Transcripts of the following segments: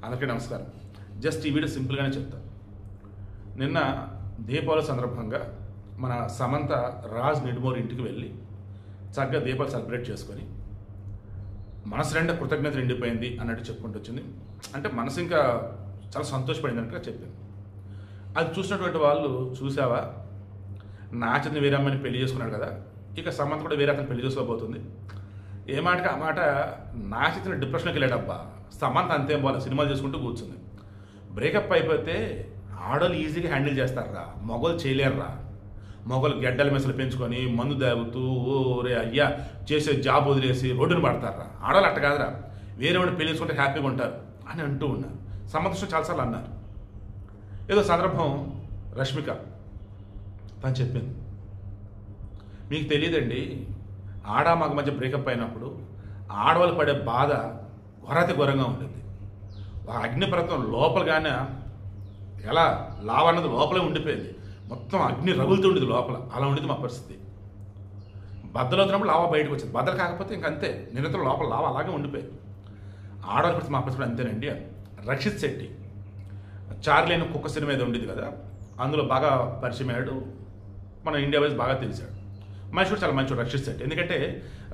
అందరికీ నమస్కారం. జస్ట్ ఈ వీడియో సింపుల్గానే చెప్తాను. నిన్న దీపావళి సందర్భంగా మన సమంత రాజ్ నిడుమూరి ఇంటికి వెళ్ళి చక్కగా దీపావళి సెలబ్రేట్ చేసుకొని మనసు నిండా కృతజ్ఞత నిండిపోయింది అన్నట్టు చెప్పుకుంటూ వచ్చింది. అంటే మనసు ఇంకా చాలా సంతోషపడింది అన్నట్టుగా చెప్పింది. అది చూసినటువంటి వాళ్ళు, చూసావా నాచని వేరే అమ్మాయిని పెళ్లి చేసుకున్నాడు కదా, ఇక సమంత కూడా వేరే అతను పెళ్లి చేసుకోబోతుంది. ఏ మాటకి ఆ మాట నాచితను డిప్రెషన్కి వెళ్ళాడబ్బా. సమంత అంతేం పోలే, సినిమాలు చేసుకుంటూ కూర్చుంది. బ్రేకప్ అయిపోతే ఆడోళ్ళు ఈజీగా హ్యాండిల్ చేస్తారా, మగోళ్ళు చేయలేరురా. మగోళ్ళు గెడ్డల మెసలు పెంచుకొని మందు దాగుతూ ఓరే అయ్యా చేసే జాబ్ వదిలేసి రోడ్డును పడతారా. ఆడవాళ్ళు అట్ట కాదురా, వేరే వాడిని పెళ్లి చేసుకుంటే హ్యాపీగా ఉంటారు అని అంటూ ఉన్నారు. సమంత చాలాసార్లు అన్నారు. ఏదో సందర్భం రష్మిక తను చెప్పింది, మీకు తెలియదండి, ఆడ మగ మధ్య బ్రేకప్ అయినప్పుడు ఆడవాళ్ళు పడే బాధ ఘోరాతి ఘోరంగా ఉంటుంది. అగ్నిపర్వతం లోపలగానే ఎలా లావ అన్నది లోపలే ఉండిపోయింది, మొత్తం అగ్ని రగులుతుండేది లోపల. అలా ఉండేది మా పరిస్థితి. బద్దలవుతున్నప్పుడు లావా బయటకు వచ్చింది, బద్దలు కాకపోతే ఇంకంతే, నిరంతరం లోపల లావా అలాగే ఉండిపోయింది. ఆడవాళ్ళ పరిస్థితి మా పరిస్థితి అంతేనండి. రక్షిత్ శెట్టి చార్లీ అని కుక్క సినిమా ఏదో ఉండేది కదా, అందులో బాగా పరిచయం అయ్యాడు, మన ఇండియా వైజ్ బాగా తెలిసాడు. మనిషి కూడా చాలా మంచి రక్షిత్ శెట్టి. ఎందుకంటే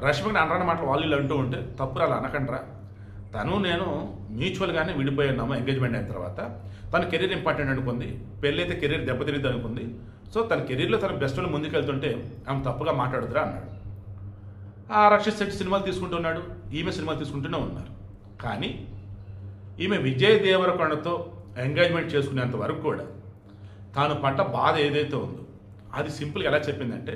రష్మికని అనరాని మాటలు వాళ్ళు అంటూ ఉంటే తప్పురా అలా అనకండ్రా, తను నేను మ్యూచువల్గానే విడిపోయినాము ఎంగేజ్మెంట్ అయిన తర్వాత. తన కెరీర్ ఇంపార్టెంట్ అనుకుంది, పెళ్ళి అయితే కెరీర్ దెబ్బతిరిద్ది అనుకుంది. సో తన కెరీర్లో తన బెస్ట్ వాళ్ళు ముందుకెళ్తుంటే ఆమె తప్పుగా మాట్లాడుతురా అన్నాడు. ఆ రక్షిత్ శెట్టి సినిమాలు తీసుకుంటున్నాడు, ఈమె సినిమాలు తీసుకుంటూనే ఉన్నారు. కానీ ఈమె విజయ్ దేవరకొండతో ఎంగేజ్మెంట్ చేసుకునేంత వరకు కూడా తాను పడ్డ బాధ ఏదైతే ఉందో అది సింపుల్గా ఎలా చెప్పిందంటే,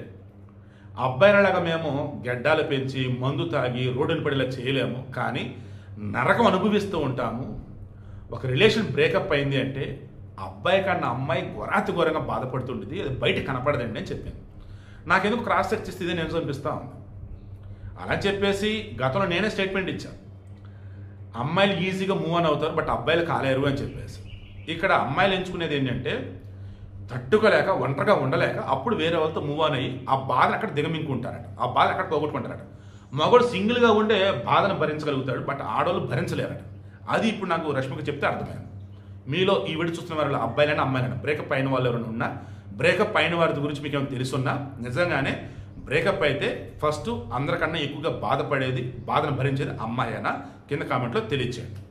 అబ్బాయిలలాగా మేము గెడ్డాలు పెంచి మందు తాగి రోడ్డుని పడేలా చేయలేము, కానీ నరకం అనుభవిస్తూ ఉంటాము. ఒక రిలేషన్ బ్రేకప్ అయింది అంటే అబ్బాయి కన్నా అమ్మాయి ఘోరాతి ఘోరంగా బాధపడుతుండేది, అది బయట కనపడదండి అని చెప్పింది. నాకెందుకు క్రాస్ చెక్ చేస్తే ఇదే నేను అనిపిస్తూ ఉంది. అలా చెప్పేసి గతంలో నేనే స్టేట్మెంట్ ఇచ్చాను, అమ్మాయిలు ఈజీగా మూవ్ ఆన్ అవుతారు బట్ అబ్బాయిలు కాలేరు అని చెప్పేసి. ఇక్కడ అమ్మాయిలు ఎంచుకునేది ఏంటంటే తట్టుకోలేక ఒంటరిగా ఉండలేక అప్పుడు వేరే వాళ్ళతో మూవ్ ఆన్ అయ్యి ఆ బాధను అక్కడ దిగమింగుంటారట, ఆ బాధ అక్కడ పోగొట్టుకుంటారట. మగవాడు సింగిల్గా ఉండే బాధను భరించగలుగుతాడు బట్ ఆడవాళ్ళు భరించలేరట. అది ఇప్పుడు నాకు రష్మిక చెప్తే అర్థమైంది. మీలో ఈ వీడియో చూస్తున్న వారు అబ్బాయిలైనా అమ్మాయిలైనా బ్రేకప్ అయిన వాళ్ళు ఎవరైనా ఉన్నా, బ్రేకప్ అయిన వారి గురించి మీకు ఏమైనా తెలుసున్నా, నిజంగానే బ్రేకప్ అయితే ఫస్ట్ అందరికన్నా ఎక్కువగా బాధపడేది, బాధను భరించేది అమ్మాయి అయినా కింద కామెంట్లో తెలియచేయండి.